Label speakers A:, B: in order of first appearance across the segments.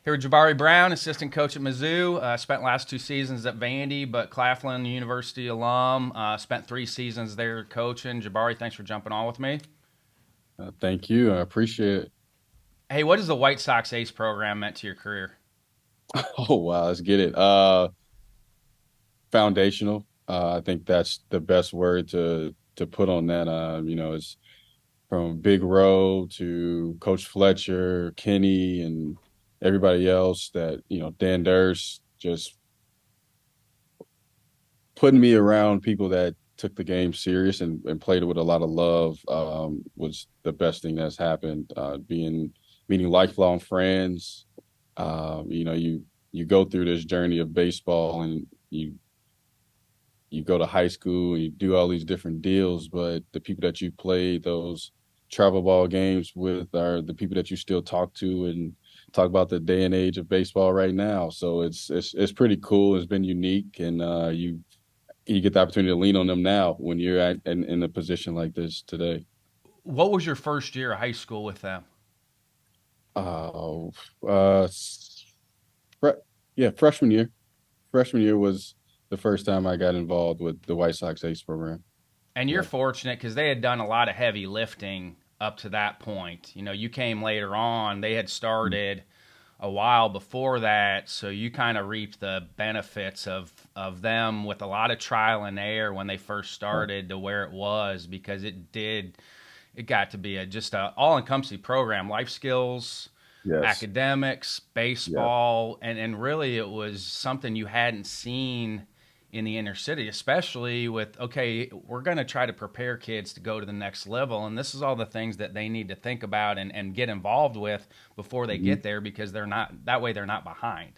A: Here with Jabari Brown, assistant coach at Mizzou. Spent last 2 seasons at Vandy, but Claflin University alum. Spent 3 seasons there coaching. Jabari, thanks for jumping on with me.
B: Thank you. I appreciate it.
A: Hey, what has the White Sox ACE program meant to your career?
B: Oh wow, let's get it. Foundational. I think that's the best word to put on that. It's from Big Row to Coach Fletcher, Kenny, and everybody else that, Dan Durst, just putting me around people that took the game serious and played it with a lot of love was the best thing that's happened. Meeting lifelong friends. You go through this journey of baseball and you go to high school and you do all these different deals, but the people that you played those travel ball games with are the people that you still talk to and talk about the day and age of baseball right now. So it's pretty cool. It's been unique, and you get the opportunity to lean on them now when you're in a position like this today.
A: What was your first year of high school with them?
B: Uh, uh, fre- yeah, freshman year. Freshman year was the first time I got involved with the White Sox ACE program.
A: And you're
B: Yeah.
A: fortunate because they had done a lot of heavy lifting up to that point. You came later on. They had started a while before that, so you kind of reaped the benefits of them with a lot of trial and error when they first started to where it was, because it got to be just a all encompassing program, life skills,
B: Yes.
A: academics,
B: Yeah.
A: baseball, and really it was something you hadn't seen in the inner city, especially with, okay, we're going to try to prepare kids to go to the next level. And this is all the things that they need to think about and get involved with before they
B: Mhm.
A: get there, because they're not that way, they're not behind.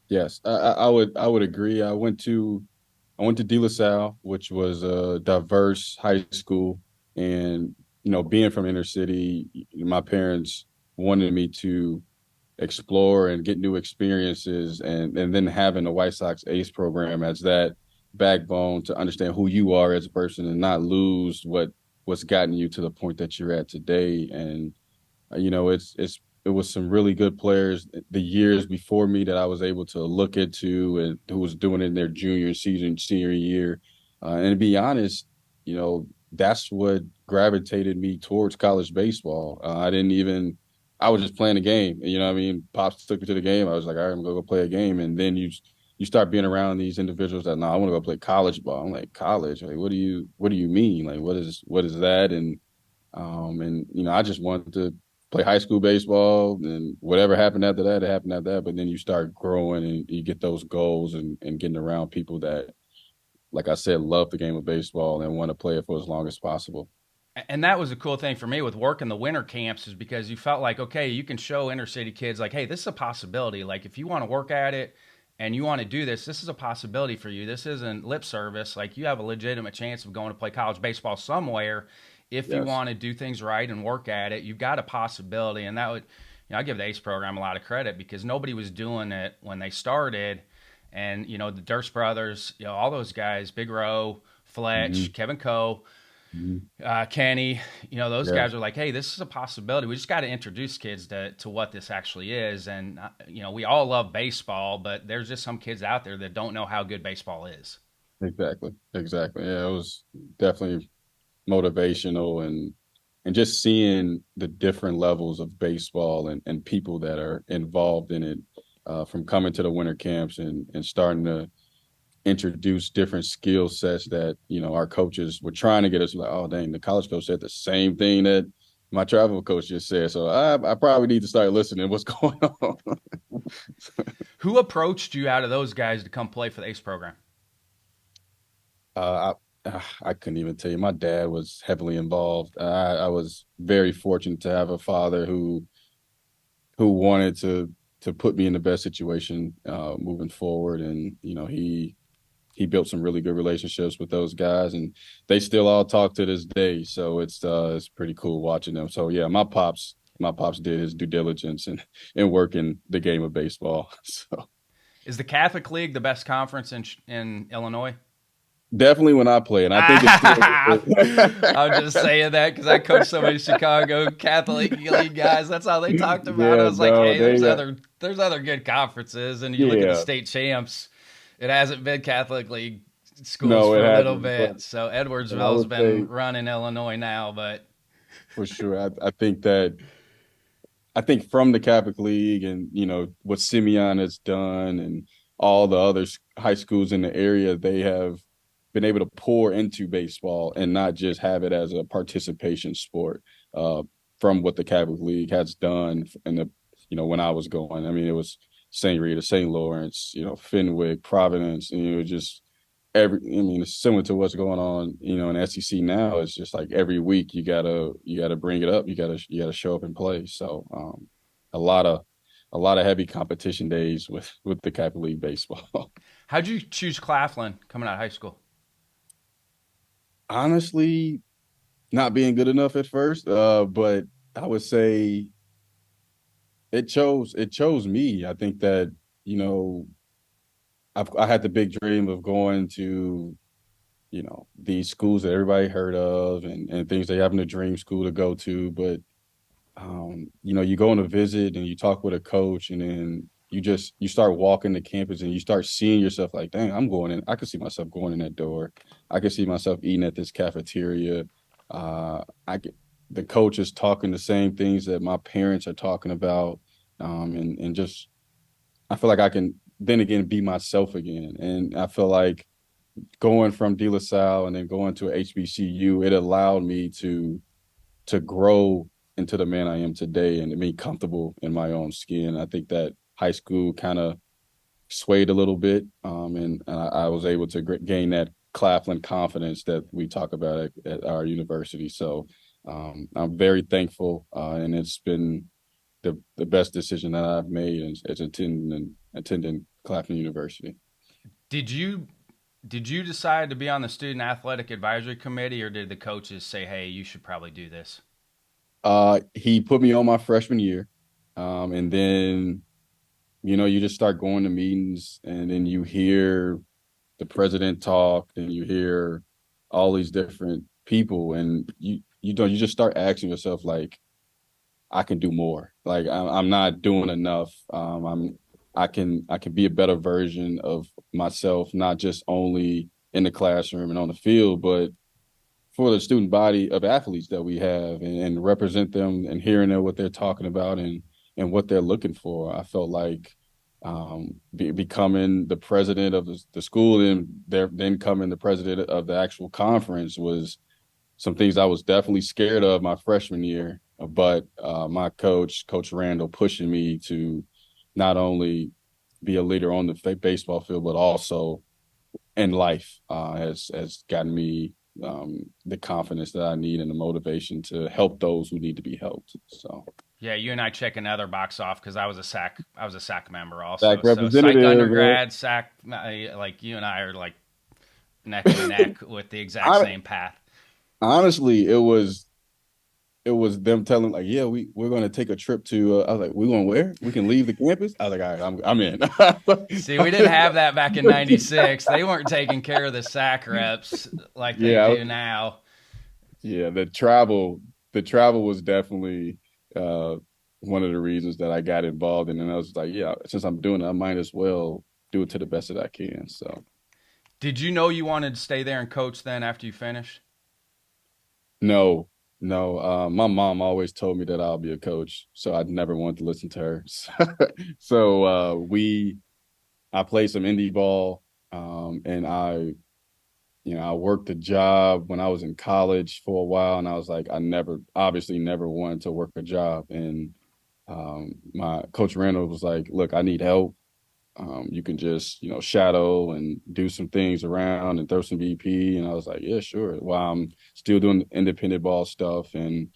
B: Yes. I would agree. I went to De La Salle, which was a diverse high school, and being from inner city, my parents wanted me to explore and get new experiences, and then having the White Sox ACE program as that backbone to understand who you are as a person and not lose what's gotten you to the point that you're at today. And it was some really good players the years before me that I was able to look into and who was doing it in their junior season, senior year. And to be honest, that's what gravitated me towards college baseball. I was just playing a game. You know what I mean? Pops took me to the game. I was like, all right, I'm gonna go play a game. And then you start being around these individuals that, no, I want to go play college ball. I'm like, college? Like, what do you mean? Like, what is that? And I just wanted to play high school baseball, and whatever happened after that, it happened after that. But then you start growing and you get those goals and getting around people that, like I said, love the game of baseball and want to play it for as long as possible.
A: And that was a cool thing for me with working the winter camps, is because you felt like, okay, you can show inner city kids like, hey, this is a possibility. Like, if you want to work at it and you want to do this is a possibility for you. This isn't lip service. Like, you have a legitimate chance of going to play college baseball somewhere. If you
B: Yes.
A: want to do things right and work at it, you've got a possibility. And that would, I give the ACE program a lot of credit, because nobody was doing it when they started. And, the Durst brothers, all those guys, Big Row,
B: Hmm.
A: Fletch, Kevin Coe,
B: Hmm.
A: Kenny, those
B: Yeah.
A: guys are like, hey, this is a possibility. We just got to introduce kids to what this actually is. And, we all love baseball, but there's just some kids out there that don't know how good baseball is.
B: Exactly. Exactly. Yeah, it was definitely motivational, and just seeing the different levels of baseball and people that are involved in it, from coming to the winter camps and starting to introduce different skill sets that our coaches were trying to get us, like, oh dang, the college coach said the same thing that my travel coach just said, so I probably need to start listening to what's going on.
A: Who approached you out of those guys to come play for the ACE program?
B: I couldn't even tell you. My dad was heavily involved. I was very fortunate to have a father who wanted to put me in the best situation moving forward, and he built some really good relationships with those guys, and they still all talk to this day. So it's pretty cool watching them. So yeah, my pops did his due diligence and working the game of baseball. So
A: Is the Catholic League the best conference in Illinois?
B: Definitely when I play, and I think it's
A: I'm just saying that because I coach so many Chicago Catholic League guys. That's how they talked about it. I
B: yeah,
A: was like,
B: no,
A: hey,
B: they
A: there's other good conferences, and you look at the
B: yeah,
A: state champs. It hasn't been Catholic League schools
B: no,
A: for
B: it
A: a little
B: hasn't,
A: bit. So
B: but I
A: Edwardsville's
B: would
A: been
B: say
A: running Illinois now, but
B: for sure. I think from the Catholic League and what Simeon has done and all the other high schools in the area, they have been able to pour into baseball and not just have it as a participation sport. Uh, from what the Catholic League has done in the when I was going, I mean it was St. Rita, St. Lawrence, Fenwick, Providence, and just I mean it's similar to what's going on in SEC now. It's just like every week you gotta bring it up, you gotta show up and play. So a lot of heavy competition days with the Catholic League baseball.
A: how'd you choose Claflin coming out of high school?
B: Honestly, not being good enough at first, but I would say it chose me. I think that you know I had the big dream of going to these schools that everybody heard of and things they have in a dream school to go to. But you go on a visit and you talk with a coach, and then you start walking the campus and you start seeing yourself like, dang, I'm going in. I could see myself going in that door. I could see myself eating at this cafeteria. I could, the coach is talking the same things that my parents are talking about, and just I feel like I can then again be myself again, and I feel like going from De La Salle and then going to HBCU, it allowed me to grow into the man I am today and to be comfortable in my own skin. I think that high school kind of swayed a little bit, and I was able to gain that Claflin confidence that we talk about at our university. So I'm very thankful, and it's been the best decision that I've made as attending Claflin University.
A: Did you did you decide to be on the student athletic advisory committee, or did the coaches say, "Hey, you should probably do this"?
B: He put me on my freshman year, and then you just start going to meetings, and then you hear the president talk, and you hear all these different people, and you just start asking yourself like, I can do more. Like I'm not doing enough. I can be a better version of myself, not just only in the classroom and on the field, but for the student body of athletes that we have, and represent them and hearing what they're talking about and what they're looking for. I felt like becoming the president of the school and then coming the president of the actual conference was some things I was definitely scared of my freshman year. But my Coach Randall, pushing me to not only be a leader on the baseball field, but also in life, has gotten me the confidence that I need and the motivation to help those who need to be helped. So
A: Yeah, you and I check another box off because I was a SAC member
B: back
A: also. So psych
B: representative.
A: undergrad, SAC, like you and I are like neck and neck with the exact
B: I,
A: same path.
B: honestly, it was them telling like, yeah, we're going to take a trip to. I was like, we going where? We can leave the campus. I was like, all right, I'm in.
A: See, we didn't have that back in '96. They weren't taking care of the SAC reps like they
B: Yeah,
A: do now.
B: yeah. The travel was definitely uh, one of the reasons that I got involved, and I was like, yeah, since I'm doing it, I might as well do it to the best that I can. So
A: Did you know you wanted to stay there and coach then after you finished?
B: no, no. My mom always told me that I'll be a coach, so I never wanted to listen to her. So I played some indie ball, and I worked a job when I was in college for a while, and I was like, I obviously never wanted to work a job. And my coach Randall was like, look, I need help. You can just, shadow and do some things around and throw some BP. And I was like, yeah, sure. While I'm still doing independent ball stuff. And,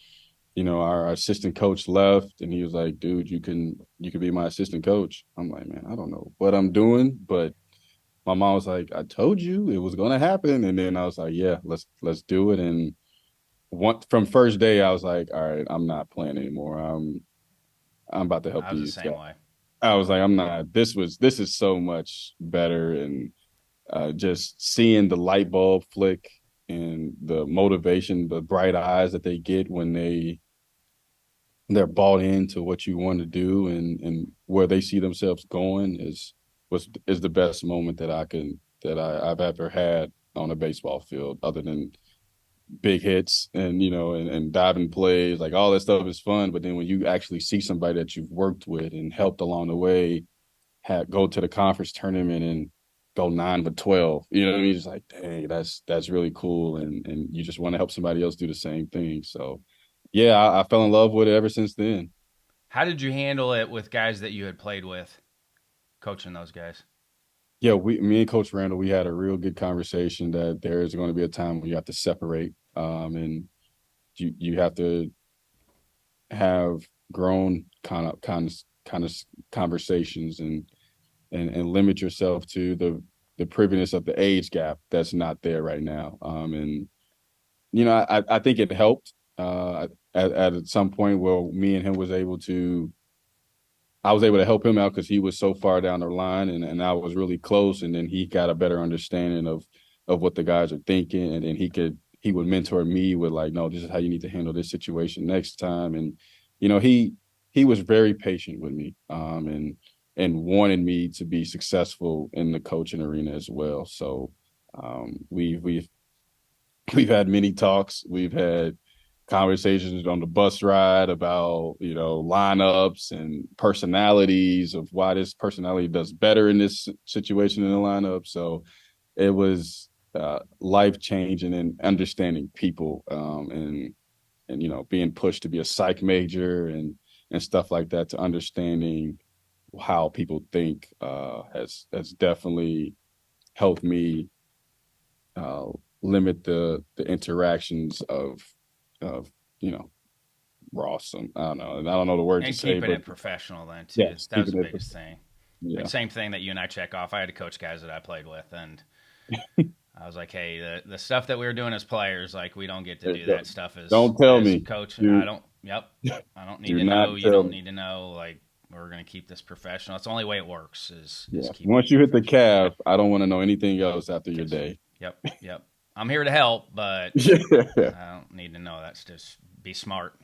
B: our assistant coach left, and he was like, dude, you can be my assistant coach. I'm like, man, I don't know what I'm doing, but my mom was like, I told you it was gonna happen. And then I was like, yeah, let's do it. And from first day, I was like, all right, I'm not playing anymore. I'm about to help
A: I was the
B: these guys.
A: same way.
B: I was like, I'm not. This is so much better, and just seeing the light bulb flick and the motivation, the bright eyes that they get when they're bought into what you want to do and where they see themselves going is the best moment I've ever had on a baseball field, other than big hits and and diving plays. Like, all that stuff is fun, but then when you actually see somebody that you've worked with and helped along the way go to the conference tournament and go 9 for 12, you know what I mean? It's like, dang, that's really cool, and you just want to help somebody else do the same thing. So yeah, I fell in love with it ever since then.
A: How did you handle it with guys that you had played with, coaching those guys?
B: Yeah, me and Coach Randall, we had a real good conversation that there is going to be a time when you have to separate, and you have to have grown kind of conversations and limit yourself to the privinege of the age gap that's not there right now. And I think it helped at some point where me and him I was able to help him out because he was so far down the line, and I was really close. And then he got a better understanding of what the guys are thinking, and then he would mentor me with, like, no, this is how you need to handle this situation next time. And he was very patient with me, and wanted me to be successful in the coaching arena as well. So we've had many talks. We've had conversations on the bus ride about, lineups and personalities of why this personality does better in this situation in the lineup. So it was life changing and understanding people, and being pushed to be a psych major and stuff like that, to understanding how people think has definitely helped me uh, limit the interactions of Ross. And I don't know the word to
A: And
B: say,
A: keeping
B: but
A: it professional then too.
B: yes,
A: That was
B: keeping
A: the
B: it.
A: biggest thing.
B: Yeah,
A: Like, same thing that you and I check off. I had to coach guys that I played with, and I was like, hey, the stuff that we were doing as players, like, we don't get to do that stuff
B: don't tell
A: as
B: me.
A: coach. I
B: Do
A: don't. Yep. I don't need
B: do
A: to
B: not
A: know. You
B: tell
A: don't
B: me.
A: need to know. Like, we're gonna keep this professional. It's the only way it works is
B: Yeah.
A: keeping
B: Once
A: it
B: you hit the
A: professional.
B: calf, I don't want to know anything else after your
A: Yes.
B: day.
A: Yep. Yep. I'm here to help, but
B: Yeah.
A: I don't need to know. That's just be smart,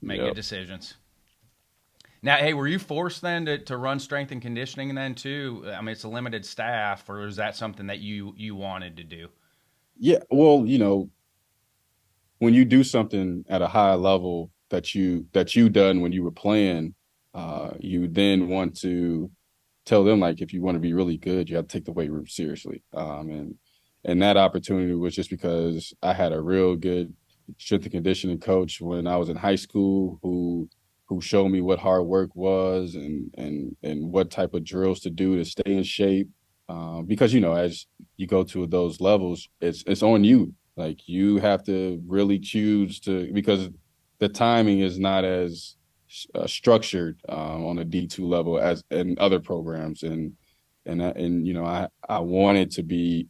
A: make good
B: Yep.
A: decisions. Now, hey, were you forced then to run strength and conditioning then too? I mean, it's a limited staff, or is that something that you wanted to do?
B: Yeah. Well, when you do something at a high level that you done when you were playing, you then want to tell them, like, if you want to be really good, you have to take the weight room seriously. And that opportunity was just because I had a real good strength and conditioning coach when I was in high school who showed me what hard work was and what type of drills to do to stay in shape. Because as you go to those levels, it's on you. Like, you have to really choose to, because the timing is not as structured on a D2 level as in other programs, and I wanted to be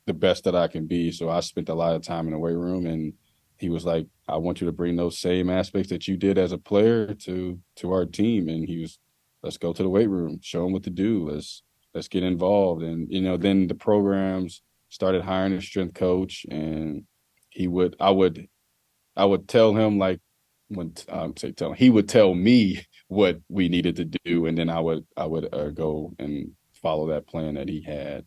B: the best that I can be, so I spent a lot of time in the weight room. And he was like, I want you to bring those same aspects that you did as a player to our team. And he was, let's go to the weight room, show them what to do, let's get involved. And then the programs started hiring a strength coach, and I would tell him, like, when say tell him, he would tell me what we needed to do, and then I would go and follow that plan that he had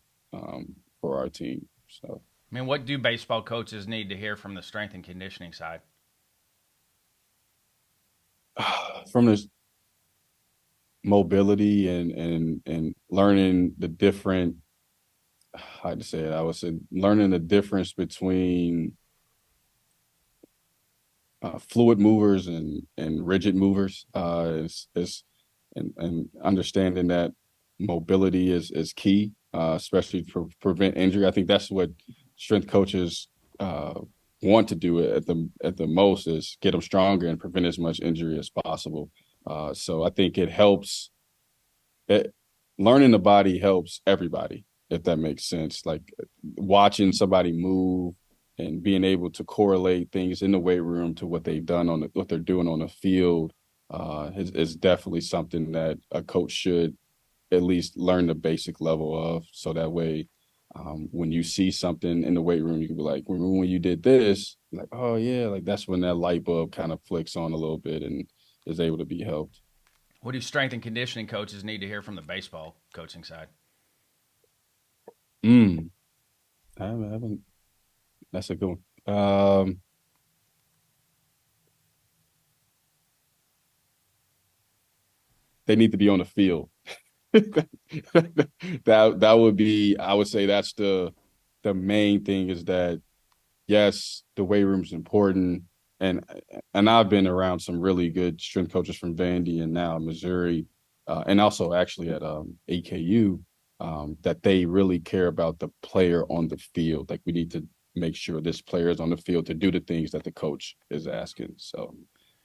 B: for our team. So
A: I mean, what do baseball coaches need to hear from the strength and conditioning side?
B: from this mobility and learning the different, how to say it, I would say learning the difference between fluid movers and rigid movers, is and understanding that mobility is key, especially for prevent injury. I think that's what strength coaches uh, want to do at the most, is get them stronger and prevent as much injury as possible. So I think it helps. It, Learning the body helps everybody, if that makes sense. Like, watching somebody move and being able to correlate things in the weight room to what they've done what they're doing on the field, is definitely something that a coach should at least learn the basic level of, so that way When you see something in the weight room, you can be like, remember when you did this? Like, oh yeah, like that's when that light bulb kind of flicks on a little bit and is able to be helped.
A: What do strength and conditioning coaches need to hear from the baseball coaching side?
B: Mm, I haven't. That's a good one. They need to be on the field. That would be, I would say that's the main thing is that yes, the weight room is important, and I've been around some really good strength coaches from Vandy and now Missouri, and also actually at AKU, that they really care about the player on the field. Like we need to make sure this player is on the field to do the things that the coach is asking. So,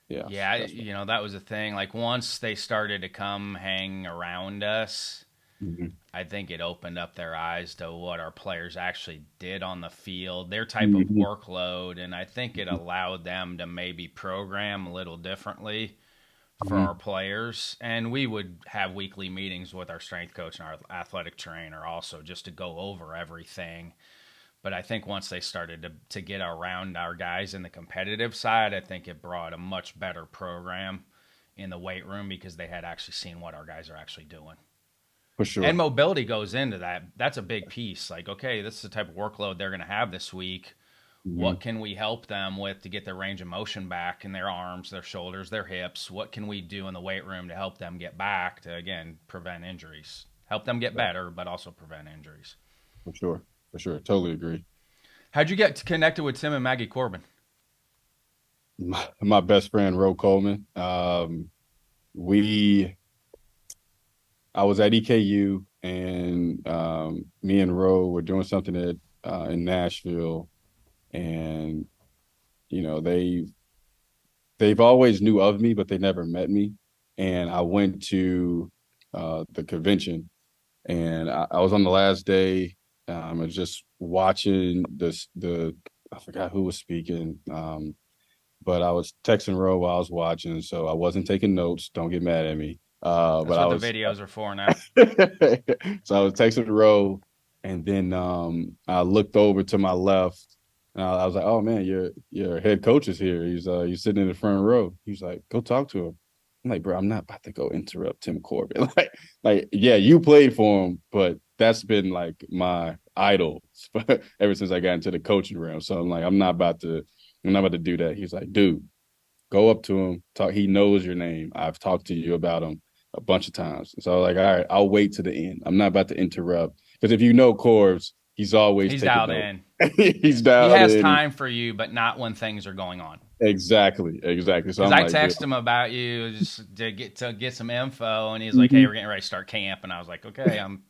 B: yeah,
A: Yeah,
B: that's what.
A: that was the thing. Like once they started to come hang around us,
B: Mhm.
A: I think it opened up their eyes to what our players actually did on the field, their type of
B: Mhm.
A: workload, and I think it allowed them to maybe program a little differently for our
B: Mhm.
A: players. And we would have weekly meetings with our strength coach and our athletic trainer also just to go over everything. But I think once they started to get around our guys in the competitive side, I think it brought a much better program in the weight room because they had actually seen what our guys are actually doing.
B: For
A: And
B: sure.
A: mobility goes into that. That's a big piece. Like, okay, this is the type of workload they're going to have this week. What
B: Mhm.
A: can we help them with to get their range of motion back in their arms, their shoulders, their hips? What can we do in the weight room to help them get back to, again, prevent injuries? Help them get better, but also prevent injuries.
B: For sure. For sure. Totally agree.
A: How'd you get connected with Tim and Maggie Corbin?
B: My best friend, Ro Coleman. We I was at EKU and me and Ro were doing something in Nashville, and you know they've always knew of me, but they never met me. And I went to the convention, and I was on the last day. I was just watching the I forgot who was speaking, but I was texting Ro while I was watching, so I wasn't taking notes. Don't get mad at me.
A: That's
B: But I
A: what the
B: was
A: videos are for now.
B: so I was texting Ro, and then I looked over to my left, and I was like, "Oh man, your head coach is here. He's sitting in the front row." He's like, "Go talk to him." I'm like, "Bro, I'm not about to go interrupt Tim Corbin. like yeah, you played for him, but that's been like my idol ever since I got into the coaching realm. So I'm like, I'm not about to do that." He's like, "Dude, go up to him, talk. He knows your name. I've talked to you about him a bunch of times." So I was like, all right, I'll wait to the end. I'm not about to interrupt because if you know Corbs, he's always
A: He's
B: taking
A: dialed
B: notes.
A: in.
B: He's
A: He
B: dialed
A: has
B: in.
A: time for you, but not when things are going on.
B: Exactly. So
A: Because
B: I'm
A: I
B: like, dude.
A: text him about you just to get some info, and he's like, "Hey,
B: Mhm.
A: we're getting ready to start camp," and I was like, "Okay,
B: Yeah,
A: I'm,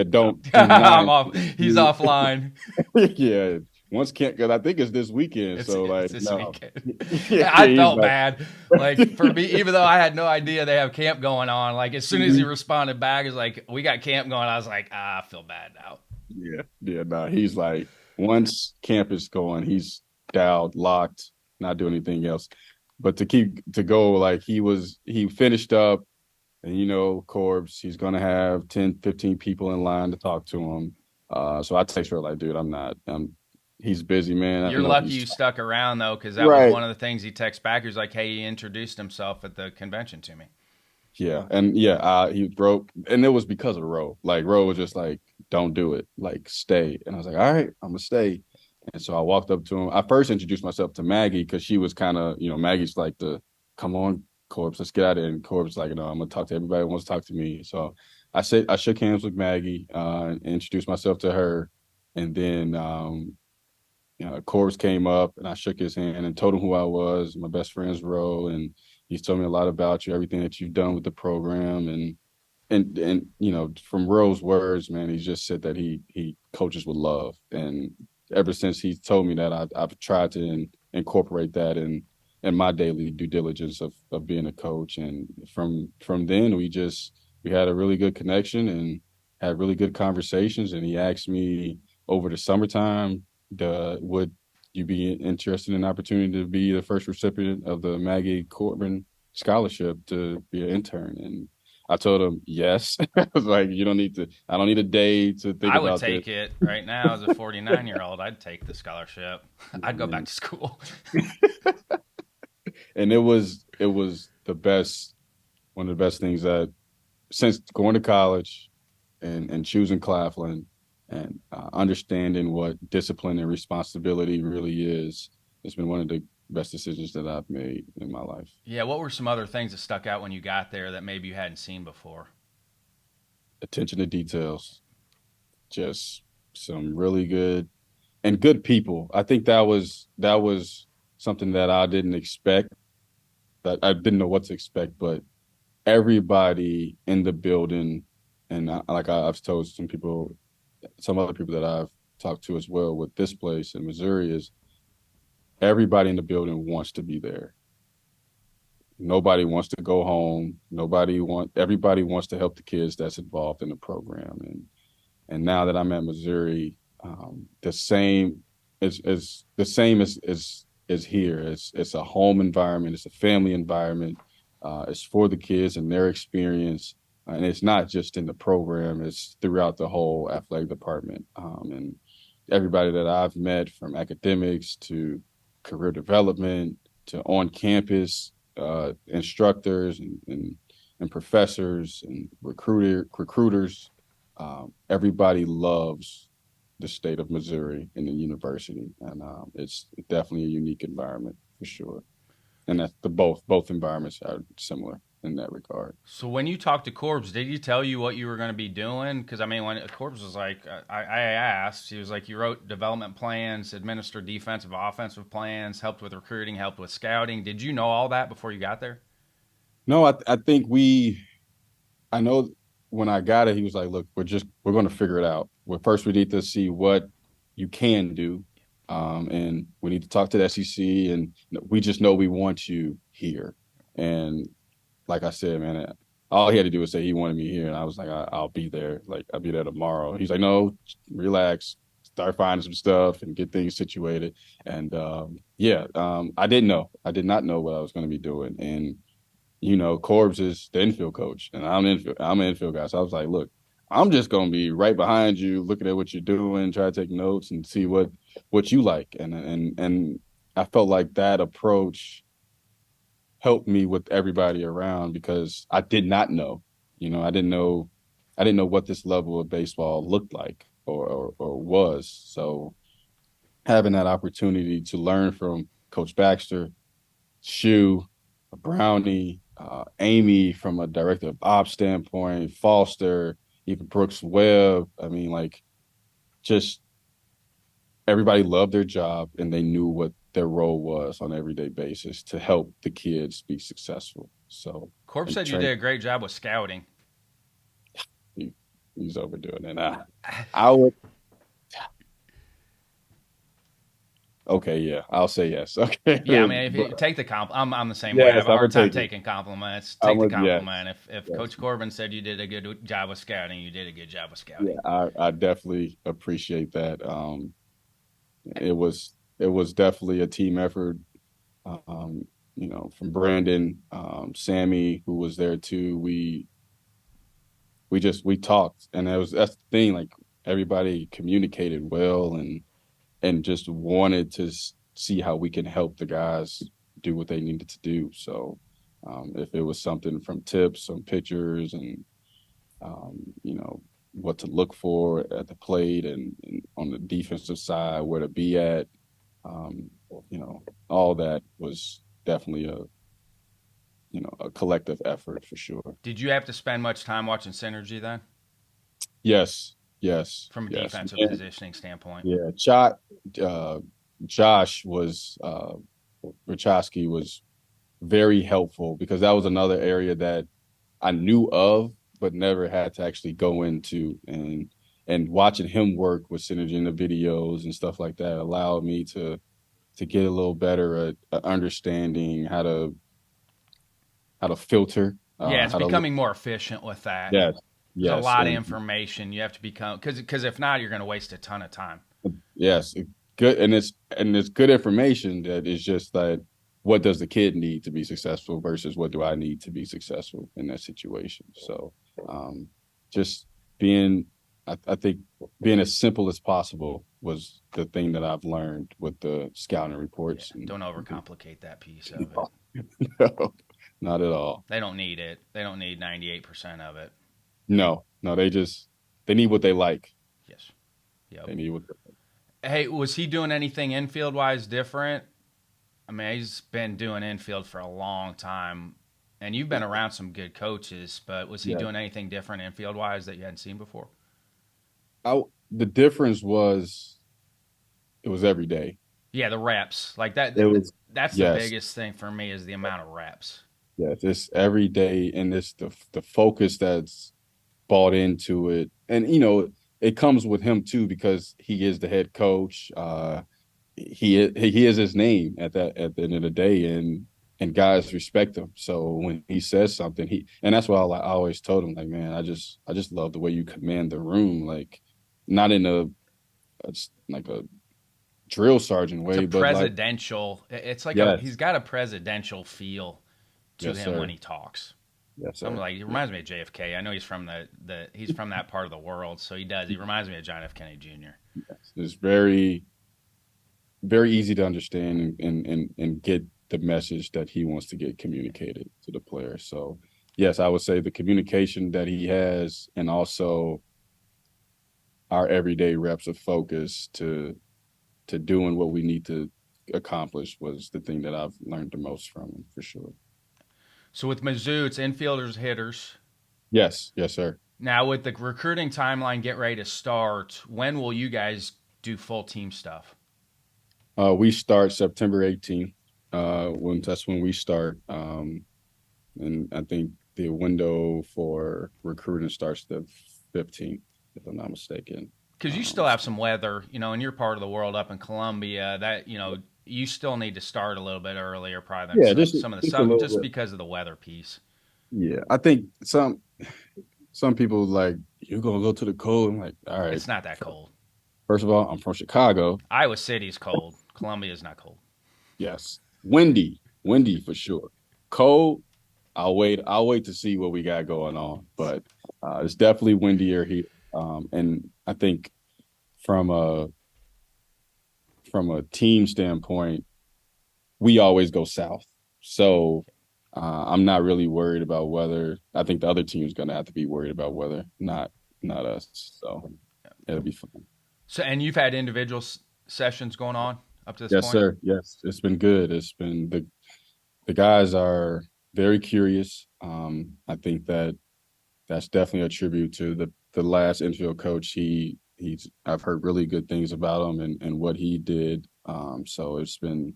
B: don't do
A: I'm
B: not.
A: off. He's offline.
B: Yeah, once can't because I think it's this weekend.
A: It's
B: So
A: it's
B: like,
A: this
B: no.
A: weekend."
B: Yeah,
A: I
B: he's
A: felt
B: like,
A: bad, like for me, even though I had no idea they have camp going on. Like as soon as he responded back, he's like, "We got camp going." I was like, I feel bad now.
B: yeah, no. He's like, once camp is going, he's dialed, locked, not doing anything else. But to go like he finished up, and Corbs, he's gonna have 10, 15 people in line to talk to him. So I text her like, dude, I'm not. He's busy, man. I
A: You're
B: know
A: lucky
B: he's
A: you stuck around though, because that was
B: right.
A: one of the things he texted back. He was like, "Hey, he introduced himself at the convention to me."
B: Yeah, and yeah, he wrote, and it was because of Roe. Like Roe was just like, "Don't do it, like stay." And I was like, "All right, I'm gonna stay." And so I walked up to him. I first introduced myself to Maggie because she was kind of, Maggie's like the, "Come on, Corbs, let's get out of here." And Corbs like, "No, I'm gonna talk to everybody who wants to talk to me." So I shook hands with Maggie, and introduced myself to her, and then Corbs came up and I shook his hand and told him who I was. My best friend's Ro, and he's told me a lot about you, everything that you've done with the program, and from Ro's words, man, he just said that he coaches with love, and ever since he told me that, I've tried to incorporate that in my daily due diligence of being a coach, and from then we had a really good connection and had really good conversations, and he asked me over the summertime, would you be interested in an opportunity to be the first recipient of the Maggie Corbin scholarship to be an intern? And I told him yes. I was like, you don't need to. I don't need a day to think
A: I would
B: about this.
A: take it right now as a 49-year-old. I'd take the scholarship. I'd go back
B: And,
A: to school.
B: and it was the best, one of the best things that since going to college and choosing Claflin and understanding what discipline and responsibility really is, it's been one of the best decisions that I've made in my life.
A: Yeah, what were some other things that stuck out when you got there that maybe you hadn't seen before?
B: Attention to details, just some really good people. I think that was something that I didn't expect, that I didn't know what to expect, but everybody in the building, and I've told some people, some other people that I've talked to as well with this place in Missouri, is everybody in the building wants to be there. Nobody wants to go home. Everybody wants to help the kids that's involved in the program. And now that I'm at Missouri, the same is the same as here. It's a home environment. It's a family environment. It's for the kids and their experience, and it's not just in the program. It's throughout the whole athletic department. And everybody that I've met, from academics to career development to on campus instructors and professors and recruiters, everybody loves the state of Missouri and the university, and it's definitely a unique environment for sure. And that's both environments are similar in that regard.
A: So when you talked to Corbs, did he tell you what you were going to be doing? Because I mean, when Corbs was like, I asked, he was like, you wrote development plans, administered defensive, offensive plans, helped with recruiting, helped with scouting. Did you know all that before you got there?
B: No, I think I know when I got it, he was like, look, we're going to figure it out. Well, first we need to see what you can do. And we need to talk to the SEC, and we just know we want you here. And like I said, man, all he had to do was say he wanted me here. And I was like, I'll be there. Like, I'll be there tomorrow. He's like, no, relax, start finding some stuff and get things situated. And I didn't know. I did not know what I was going to be doing. And Corbs is the infield coach, and I'm an infield guy. So I was like, look, I'm just gonna be right behind you, looking at what you're doing, try to take notes and see what you like. And I felt like that approach helped me with everybody around, because I did not know. I didn't know what this level of baseball looked like or was. So having that opportunity to learn from Coach Baxter, Shu, Brownie, Amy from a director of ops standpoint, Foster, even Brooks Webb. I mean, like, just everybody loved their job and they knew what their role was on an everyday basis to help the kids be successful. So,
A: Corbs
B: and
A: said you did a great job with scouting.
B: he's overdoing it. I would. Okay, yeah, I'll say yes. Okay,
A: Yeah, I mean, if you take the I'm the same way. I
B: yes,
A: have a
B: I
A: hard
B: would
A: time
B: take it.
A: taking compliments.
B: I
A: Take the
B: would, yes,
A: compliment. If
B: yes.
A: Coach Corbin said you did a good job with scouting, you did a good job with
B: Yeah,
A: scouting.
B: I definitely appreciate that. It was definitely a team effort. From Brandon, Sammy, who was there too. We talked, and that's the thing. Like, everybody communicated well, and just wanted to see how we can help the guys do what they needed to do. So, if it was something from tips, some pictures, and um, you know what to look for at the plate, and on the defensive side, where to be at, um, all that was definitely a collective effort for sure.
A: Did you have to spend much time watching Synergy then,
B: Yes, yes,
A: from a
B: yes.
A: defensive
B: And,
A: positioning standpoint?
B: yeah, uh, Josh was Rachowski was very helpful, because that was another area that I knew of but never had to actually go into, and watching him work with Synergy in the videos and stuff like that allowed me to get a little better at understanding how to filter,
A: Yeah, it's
B: how to look.
A: becoming more efficient with that.
B: Yes,
A: There's a
B: yes,
A: lot of
B: and
A: information you have to become because if not, you're going to waste a ton of time.
B: yes, good, and it's good information that is just that what does the kid need to be successful versus what do I need to be successful in that situation. So just being, I think being as simple as possible was the thing that I've learned with the scouting
A: Yeah,
B: reports.
A: don't overcomplicate that piece of it.
B: No, not at all.
A: They don't need it. They don't need 98% of it.
B: No, no, they need what they like.
A: Yes. Yep.
B: They need what
A: Hey, was he doing anything infield wise different? I mean, he's been doing infield for a long time, and you've been around some good coaches, but was he
B: yeah.
A: doing anything different infield wise that you hadn't seen before?
B: The difference was it was every day.
A: Yeah, the reps. Like that
B: It was
A: that's the
B: yes,
A: biggest thing for me is the amount of reps.
B: yes. It's every day, and it's the focus that's bought into it, and it comes with him too because he is the head coach. He is his name at the end of the day, and guys respect him. So when he says something, and that's why I always told him like, man, I just love the way you command the room, like not in like a drill sergeant
A: It's a
B: way, but like
A: presidential. It's like he's
B: yes,
A: got a presidential feel to
B: yes,
A: him
B: sir,
A: when he talks.
B: yes,
A: I'm
B: sir.
A: like, he reminds me of JFK. I know he's from he's from that part of the world, so he does. He reminds me of John F. Kennedy Jr.
B: It's very very easy to understand and get the message that he wants to get communicated to the player. So yes, I would say the communication that he has and also our everyday reps of focus to doing what we need to accomplish was the thing that I've learned the most from him for sure.
A: So with Mizzou, it's infielders, hitters.
B: Yes, yes, sir.
A: Now with the recruiting timeline, get ready to start. When will you guys do full team stuff?
B: We start September 18th. That's when we start. And I think the window for recruiting starts the 15th, if I'm not mistaken.
A: Because you still have some weather, in your part of the world up in Columbia. That you still need to start a little bit earlier, probably than
B: Yeah,
A: some of the
B: just a
A: southern,
B: little
A: just
B: bit.
A: because of the weather piece.
B: Yeah, I think some people like you're gonna go to the cold. I'm like, all right.
A: It's not that cold.
B: First of all, I'm from Chicago.
A: Iowa City's cold. Columbia is not cold.
B: Yes, windy for sure. Cold. I'll wait to see what we got going on, but it's definitely windier here. And I think from a team standpoint, we always go south. So I'm not really worried about weather. I think the other team's going to have to be worried about weather, not us. So it'll be fun.
A: So, and you've had individual sessions going on up to this
B: Yes,
A: point.
B: sir. Yes, it's been good. It's been the guys are very curious. I think that's definitely a tribute to the last infield coach. He's I've heard really good things about him and what he did. So it's been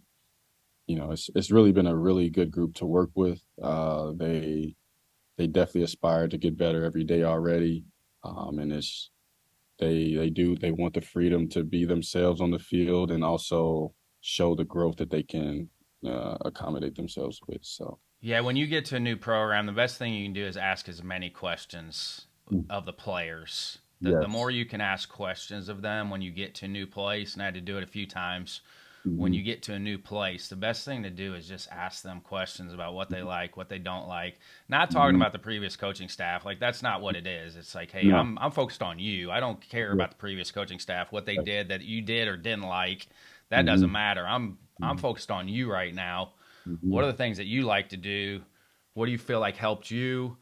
B: it's really been a really good group to work with. They definitely aspire to get better every day already, and they want the freedom to be themselves on the field and also show the growth that they can accommodate themselves with. So
A: Yeah, when you get to a new program, the best thing you can do is ask as many questions of the players. The more
B: yes,
A: you can ask questions of them when you get to a new place, and I had to do it a few times, when
B: hmm
A: you get to a new place, the best thing to do is just ask them questions about what they like, what they don't like. Not talking
B: hmm
A: about the previous coaching staff. Like that's not what it is. It's like, hey,
B: no,
A: I'm focused on you. I don't care
B: yeah,
A: about the previous coaching staff, what they
B: yes,
A: did that you did or didn't like. That doesn't
B: hmm
A: matter. I'm focused on you right now. What
B: hmm
A: are the things that you like to do? What do you feel like helped you?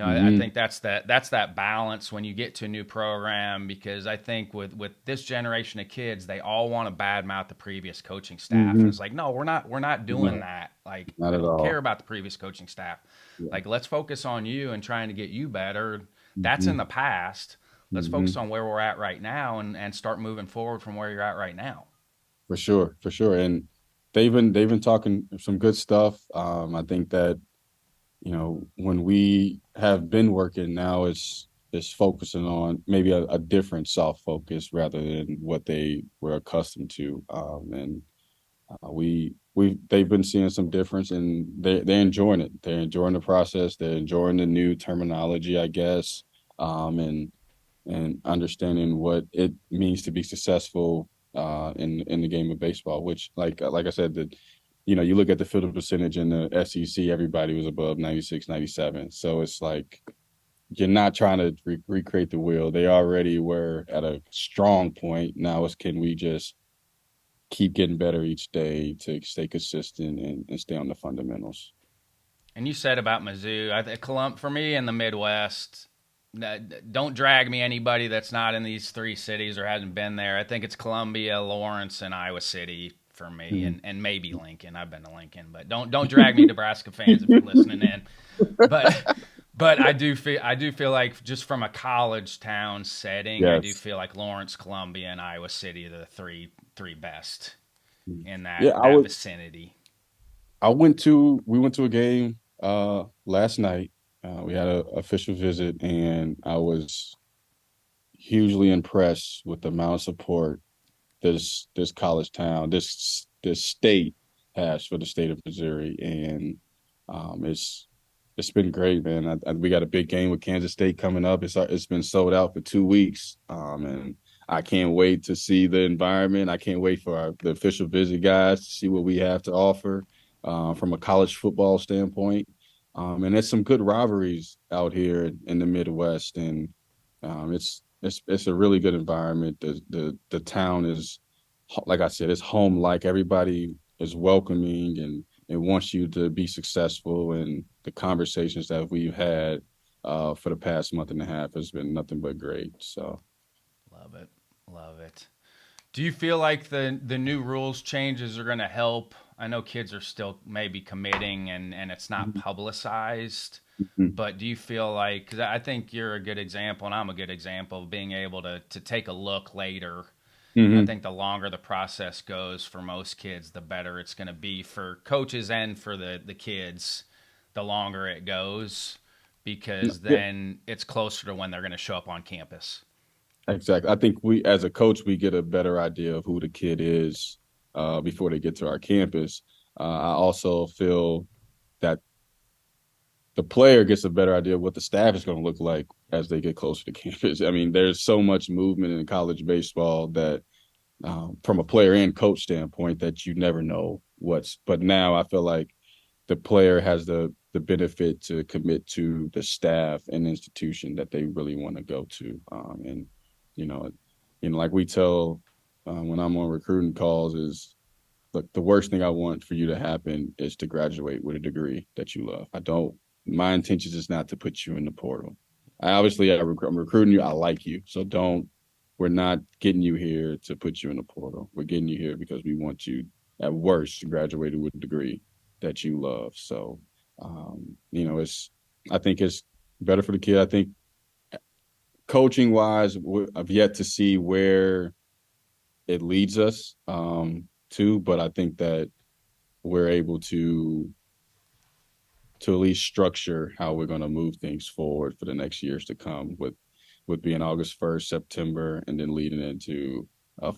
A: I
B: hmm
A: think that's that balance when you get to a new program, because I think with this generation of kids, they all want to badmouth the previous coaching staff, and
B: hmm
A: it's like, no, we're not doing
B: no,
A: that. Like,
B: not
A: I
B: at
A: don't care
B: all.
A: about the previous coaching staff.
B: Yeah.
A: Like, let's focus on you and trying to get you better. That's in
B: hmm
A: the past. Let's focus
B: hmm
A: on where we're at right now and start moving forward from where you're at right now.
B: For sure, for sure. And they've been talking some good stuff. I think that when we have been working now, it's focusing on maybe a different soft focus rather than what they were accustomed to. And they've been seeing some difference, and they're enjoying it. They're enjoying the process. They're enjoying the new terminology, I guess, and understanding what it means to be successful in the game of baseball. Which, like I said, you look at the field percentage in the SEC, everybody was above 96, 97. So it's like you're not trying to recreate the wheel. They already were at a strong point. Now it's can we just keep getting better each day to stay consistent and stay on the fundamentals.
A: And you said about Mizzou, for me in the Midwest, don't drag me anybody that's not in these three cities or hasn't been there. I think it's Columbia, Lawrence, and Iowa City for me, and maybe Lincoln. I've been to Lincoln, but don't drag me, Nebraska fans, if you're listening in. But I do feel like just from a college town setting, yes. I do feel like Lawrence, Columbia, and Iowa City are the three best in that vicinity.
B: We went to a game last night. We had an official visit, and I was hugely impressed with the amount of support this college town, this state has for the state of Missouri, and it's been great, man. We got a big game with Kansas State coming up. It's been sold out for 2 weeks, and I can't wait to see the environment. I can't wait for the official visit guys to see what we have to offer from a college football standpoint. And there's some good rivalries out here in the Midwest, and it's a really good environment. The town is, like I said, it's home-like. Everybody is welcoming and wants you to be successful. And the conversations that we've had for the past month and a half has been nothing but great. So,
A: love it. Do you feel like the new rules changes are going to help? I know kids are still maybe committing and it's not publicized, but do you feel like, because I think you're a good example and I'm a good example of being able to take a look later. I think the longer the process goes for most kids, the better it's going to be for coaches and for the kids, the longer it goes, because then it's closer to when they're going to show up on campus.
B: Exactly. I think as a coach, we get a better idea of who the kid is before they get to our campus. I also feel that the player gets a better idea of what the staff is going to look like as they get closer to campus. I mean, there's so much movement in college baseball that from a player and coach standpoint that you never know but now I feel like the player has the benefit to commit to the staff and institution that they really want to go to. And, like we tell when I'm on recruiting calls is, look, the worst thing I want for you to happen is to graduate with a degree that you love. My intention is not to put you in the portal. I'm recruiting you. I like you. So we're not getting you here to put you in the portal. We're getting you here because we want you at worst to graduate with a degree that you love. So, I think it's better for the kid. I think coaching wise, I've yet to see where it leads us to, but I think that we're able to at least structure how we're going to move things forward for the next years to come with being August 1st, September, and then leading into